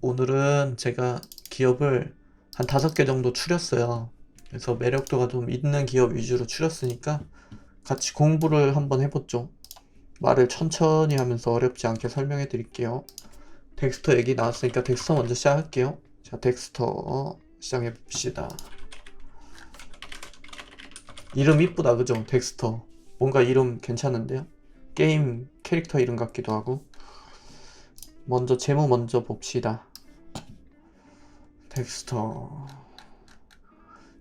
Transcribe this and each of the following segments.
오늘은 제가 기업을 한 5개 정도 추렸어요. 그래서 매력도가 좀 있는 기업 위주로 추렸으니까 같이 공부를 한번 해보죠. 말을 천천히 하면서 어렵지 않게 설명해 드릴게요. 덱스터 얘기 나왔으니까 덱스터 먼저 시작할게요. 자, 덱스터 시작해 봅시다. 이름 이쁘다, 그죠? 덱스터. 뭔가 이름 괜찮은데요? 게임 캐릭터 이름 같기도 하고. 먼저 제목 먼저 봅시다. 덱스터.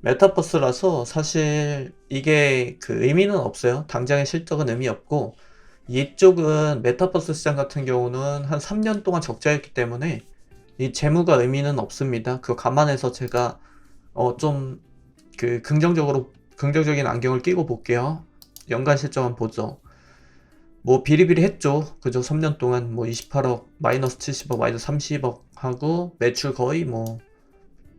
메타버스라서 사실 이게 그 의미는 없어요. 당장의 실적은 의미 없고, 이쪽은 메타버스 시장 같은 경우는 한 3년 동안 적자였기 때문에 이 재무가 의미는 없습니다. 그거 감안해서 제가 좀 그 긍정적인 안경을 끼고 볼게요. 연간 실적은 보죠. 뭐 비리비리 했죠. 그죠? 3년 동안 뭐 28억, 마이너스 70억, 마이너스 30억 하고 매출 거의 뭐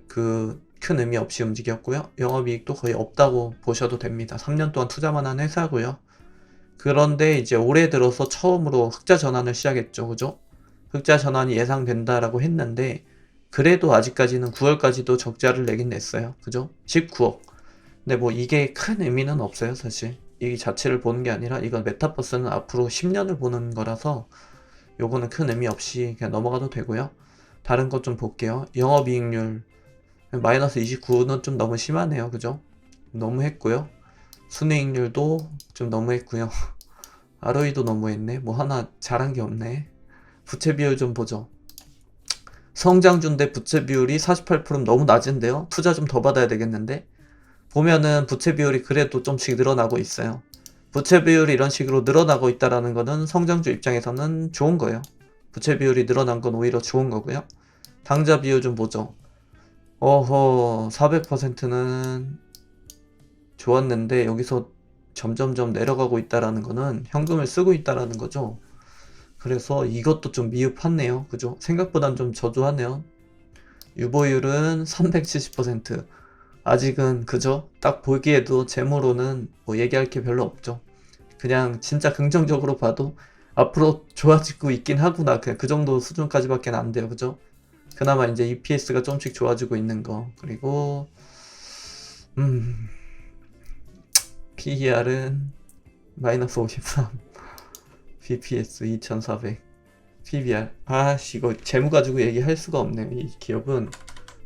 그 큰 의미 없이 움직였고요. 영업이익도 거의 없다고 보셔도 됩니다. 3년 동안 투자만 한 회사고요. 그런데 이제 올해 들어서 처음으로 흑자 전환을 시작했죠. 그죠? 흑자 전환이 예상된다라고 했는데 그래도 아직까지는 9월까지도 적자를 내긴 냈어요. 그죠? 19억. 근데 뭐 이게 큰 의미는 없어요, 사실. 이 자체를 보는 게 아니라 이건 메타버스는 앞으로 10년을 보는 거라서 요거는 큰 의미 없이 그냥 넘어가도 되고요. 다른 것 좀 볼게요. 영업이익률 마이너스 29는 좀 너무 심하네요. 그죠? 너무 했고요. 순이익률도 좀 너무했고요. ROE도 너무했네. 뭐 하나 잘한 게 없네. 부채 비율 좀 보죠. 성장준 대 부채 비율이 48%는 너무 낮은데요. 투자 좀 더 받아야 되겠는데. 보면은 부채 비율이 그래도 좀씩 늘어나고 있어요. 부채 비율이 이런 식으로 늘어나고 있다라는 거는 성장주 입장에서는 좋은 거예요. 부채 비율이 늘어난 건 오히려 좋은 거고요. 당좌 비율 좀 보죠. 400%는 좋았는데 여기서 점점점 내려가고 있다라는 거는 현금을 쓰고 있다라는 거죠. 그래서 이것도 좀 미흡하네요. 그죠? 생각보단 좀 저조하네요. 유보율은 370%. 아직은 그죠? 딱 보기에도 재무로는 뭐 얘기할 게 별로 없죠. 그냥 진짜 긍정적으로 봐도 앞으로 좋아지고 있긴 하구나. 그냥 그 정도 수준까지밖에 안 돼요. 그죠? 그나마 이제 EPS가 좀씩 좋아지고 있는 거. 그리고 PER은 마이너스 53. BPS 2400. PBR. 아씨, 이거 재무 가지고 얘기할 수가 없네요. 이 기업은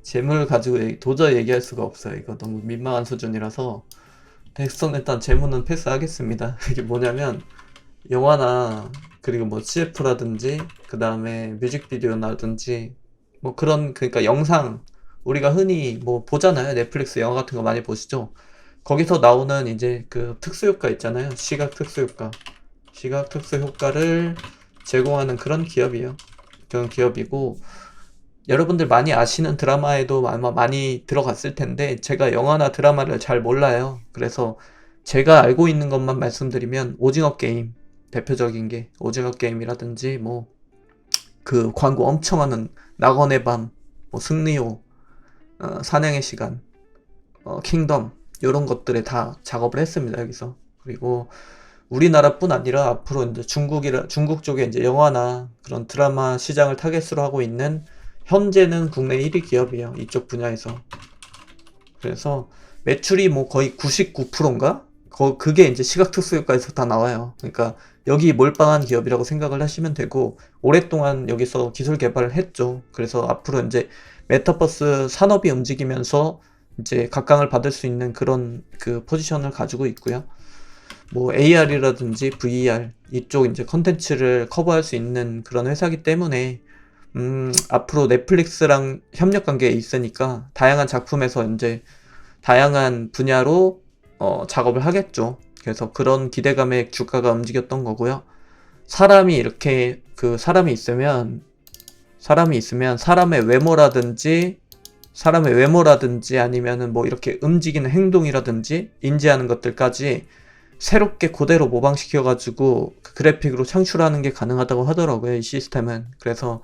재무를 가지고 도저히 얘기할 수가 없어요. 이거 너무 민망한 수준이라서 덱스터는 일단 재무는 패스하겠습니다. 이게 뭐냐면 영화나 그리고 뭐 CF라든지 그 다음에 뮤직비디오라든지 뭐 그런, 그러니까 영상 우리가 흔히 뭐 보잖아요. 넷플릭스 영화 같은 거 많이 보시죠. 거기서 나오는 이제 그 특수효과 있잖아요. 시각 특수효과. 시각 특수효과를 제공하는 그런 기업이에요. 그런 기업이고, 여러분들 많이 아시는 드라마에도 아마 많이 들어갔을 텐데 제가 영화나 드라마를 잘 몰라요. 그래서 제가 알고 있는 것만 말씀드리면 오징어 게임, 대표적인 게 오징어 게임이라든지 뭐 그 광고 엄청 하는 낙원의 밤, 뭐 승리호, 사냥의 시간, 킹덤 이런 것들에 다 작업을 했습니다. 여기서. 그리고 우리나라뿐 아니라 앞으로 이제 중국 쪽에 이제 영화나 그런 드라마 시장을 타겟으로 하고 있는, 현재는 국내 1위 기업이에요. 이쪽 분야에서. 그래서 매출이 뭐 거의 99%인가? 그게 이제 시각특수효과에서 다 나와요. 그러니까 여기 몰빵한 기업이라고 생각을 하시면 되고, 오랫동안 여기서 기술 개발을 했죠. 그래서 앞으로 이제 메타버스 산업이 움직이면서 이제 각광을 받을 수 있는 그런 그 포지션을 가지고 있고요. 뭐 AR이라든지 VR 이쪽 이제 컨텐츠를 커버할 수 있는 그런 회사이기 때문에 앞으로 넷플릭스랑 협력 관계에 있으니까 다양한 작품에서 이제 다양한 분야로 작업을 하겠죠. 그래서 그런 기대감에 주가가 움직였던 거고요. 사람이 이렇게 그 사람이 있으면 사람의 외모라든지 아니면은 뭐 이렇게 움직이는 행동이라든지 인지하는 것들까지 새롭게 그대로 모방시켜가지고 그 그래픽으로 창출하는 게 가능하다고 하더라고요, 이 시스템은. 그래서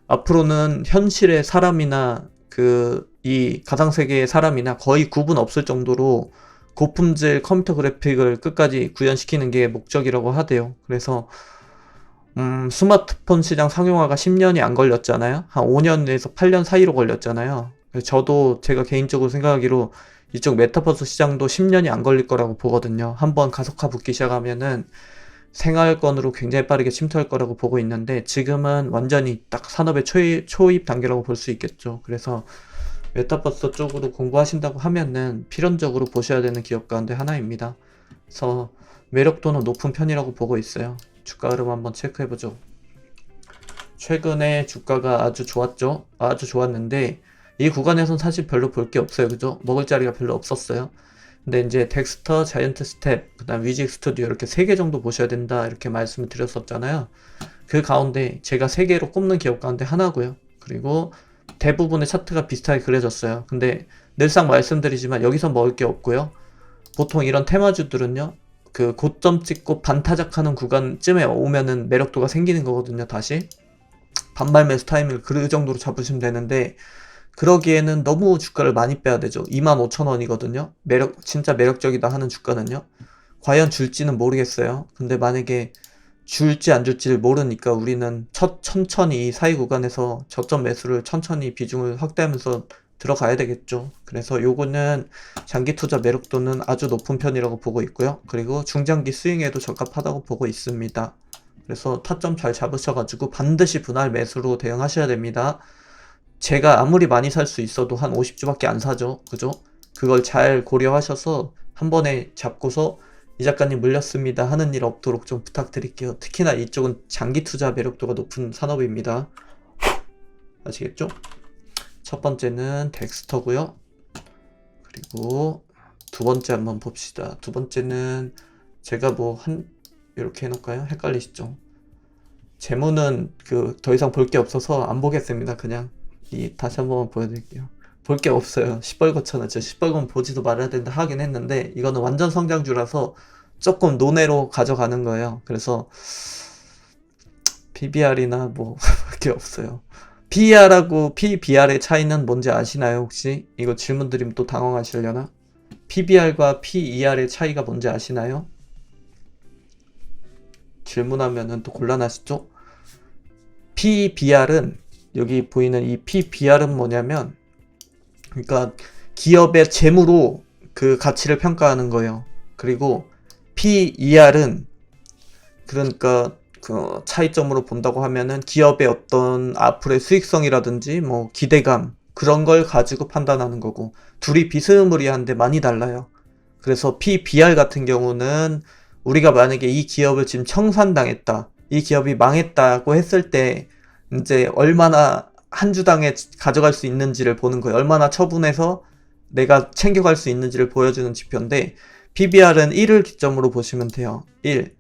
앞으로는 현실의 사람이나 이 가상세계의 사람이나 거의 구분 없을 정도로 고품질 컴퓨터 그래픽을 끝까지 구현시키는 게 목적이라고 하대요. 그래서 스마트폰 시장 상용화가 10년이 안 걸렸잖아요. 한 5년에서 8년 사이로 걸렸잖아요. 그래서 저도 제가 개인적으로 생각하기로 이쪽 메타버스 시장도 10년이 안 걸릴 거라고 보거든요. 한번 가속화 붙기 시작하면은 생활권으로 굉장히 빠르게 침투할 거라고 보고 있는데 지금은 완전히 딱 산업의 초입 단계라고 볼 수 있겠죠. 그래서 메타버스 쪽으로 공부하신다고 하면은 필연적으로 보셔야 되는 기업 가운데 하나입니다. 그래서 매력도는 높은 편이라고 보고 있어요. 주가 흐름 한번 체크해보죠. 최근에 주가가 아주 좋았죠. 아주 좋았는데 이 구간에선 사실 별로 볼 게 없어요. 그죠? 먹을 자리가 별로 없었어요. 근데 이제 덱스터, 자이언트 스텝, 그 다음 위직 스튜디오 이렇게 3개 정도 보셔야 된다 이렇게 말씀을 드렸었잖아요. 그 가운데 제가 3개로 꼽는 기업 가운데 하나고요. 그리고 대부분의 차트가 비슷하게 그려졌어요. 근데 늘상 말씀드리지만 여기서 먹을 게 없고요. 보통 이런 테마주들은요. 그 고점 찍고 반타작하는 구간쯤에 오면은 매력도가 생기는 거거든요. 다시 반발 매수 타이밍을 그 정도로 잡으시면 되는데 그러기에는 너무 주가를 많이 빼야 되죠. 25,000원이거든요. 진짜 매력적이다 하는 주가는요. 과연 줄지는 모르겠어요. 근데 만약에 줄지 안 줄지를 모르니까 우리는 천천히 사이 구간에서 저점 매수를 천천히 비중을 확대하면서 들어가야 되겠죠. 그래서 요거는 장기 투자 매력도는 아주 높은 편이라고 보고 있고요. 그리고 중장기 스윙에도 적합하다고 보고 있습니다. 그래서 타점 잘 잡으셔가지고 반드시 분할 매수로 대응하셔야 됩니다. 제가 아무리 많이 살 수 있어도 한 50주밖에 안 사죠. 그죠? 그걸 잘 고려하셔서 한 번에 잡고서 이 작가님 물렸습니다 하는 일 없도록 좀 부탁드릴게요. 특히나 이쪽은 장기 투자 매력도가 높은 산업입니다. 아시겠죠? 첫 번째는 덱스터고요. 그리고 두 번째 한번 봅시다. 두 번째는 제가 이렇게 해놓을까요? 헷갈리시죠? 재무는 더 이상 볼 게 없어서 안 보겠습니다. 그냥 다시 한번 보여드릴게요. 볼 게 없어요. 시뻘겋잖아. 저 시뻘건 보지도 말아야 된다 하긴 했는데 이거는 완전 성장주라서 조금 논외로 가져가는 거예요. 그래서 PBR이나 볼 게 없어요. PER하고 PBR의 차이는 뭔지 아시나요? 혹시? 이거 질문 드리면 또 당황하시려나? PBR과 PER의 차이가 뭔지 아시나요? 질문하면은 또 곤란하시죠? PBR은 여기 보이는 이 PBR은 뭐냐면 그러니까 기업의 재무로 그 가치를 평가하는 거예요. 그리고 PER은 그러니까 그 차이점으로 본다고 하면은 기업의 어떤 앞으로의 수익성이라든지 뭐 기대감 그런 걸 가지고 판단하는 거고 둘이 비스무리한데 많이 달라요. 그래서 PBR 같은 경우는 우리가 만약에 이 기업을 지금 청산당했다. 이 기업이 망했다고 했을 때 이제 얼마나 한 주당에 가져갈 수 있는지를 보는 거예요. 얼마나 처분해서 내가 챙겨갈 수 있는지를 보여주는 지표인데 PBR은 1을 기점으로 보시면 돼요. 1.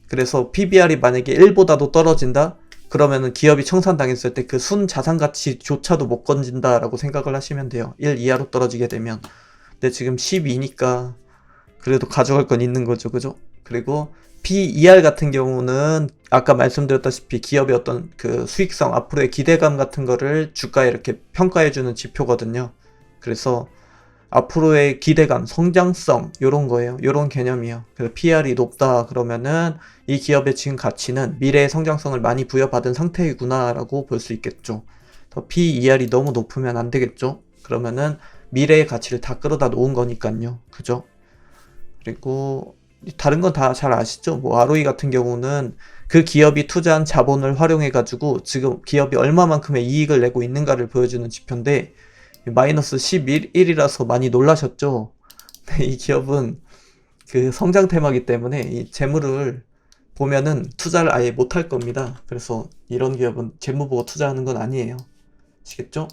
그래서 PBR이 만약에 1보다도 떨어진다? 그러면은 기업이 청산당했을 때 그 순 자산 가치조차도 못 건진다라고 생각을 하시면 돼요. 1 이하로 떨어지게 되면. 근데 지금 12니까 그래도 가져갈 건 있는 거죠. 그죠? 그리고 PER 같은 경우는 아까 말씀드렸다시피 기업의 어떤 그 수익성, 앞으로의 기대감 같은 거를 주가에 이렇게 평가해주는 지표거든요. 그래서 앞으로의 기대감, 성장성 요런 거예요. 요런 개념이에요. 그래서 PR이 높다 그러면은 이 기업의 지금 가치는 미래의 성장성을 많이 부여받은 상태이구나 라고 볼 수 있겠죠. 더 PER이 너무 높으면 안 되겠죠. 그러면은 미래의 가치를 다 끌어다 놓은 거니까요. 그죠? 그리고 다른 건 다 잘 아시죠? 뭐 ROE 같은 경우는 그 기업이 투자한 자본을 활용해 가지고 지금 기업이 얼마만큼의 이익을 내고 있는가를 보여주는 지표인데 마이너스 11이라서 많이 놀라셨죠? 이 기업은 그 성장 테마기 때문에 이 재물을 보면은 투자를 아예 못할 겁니다. 그래서 이런 기업은 재무 보고 투자하는 건 아니에요. 아시겠죠?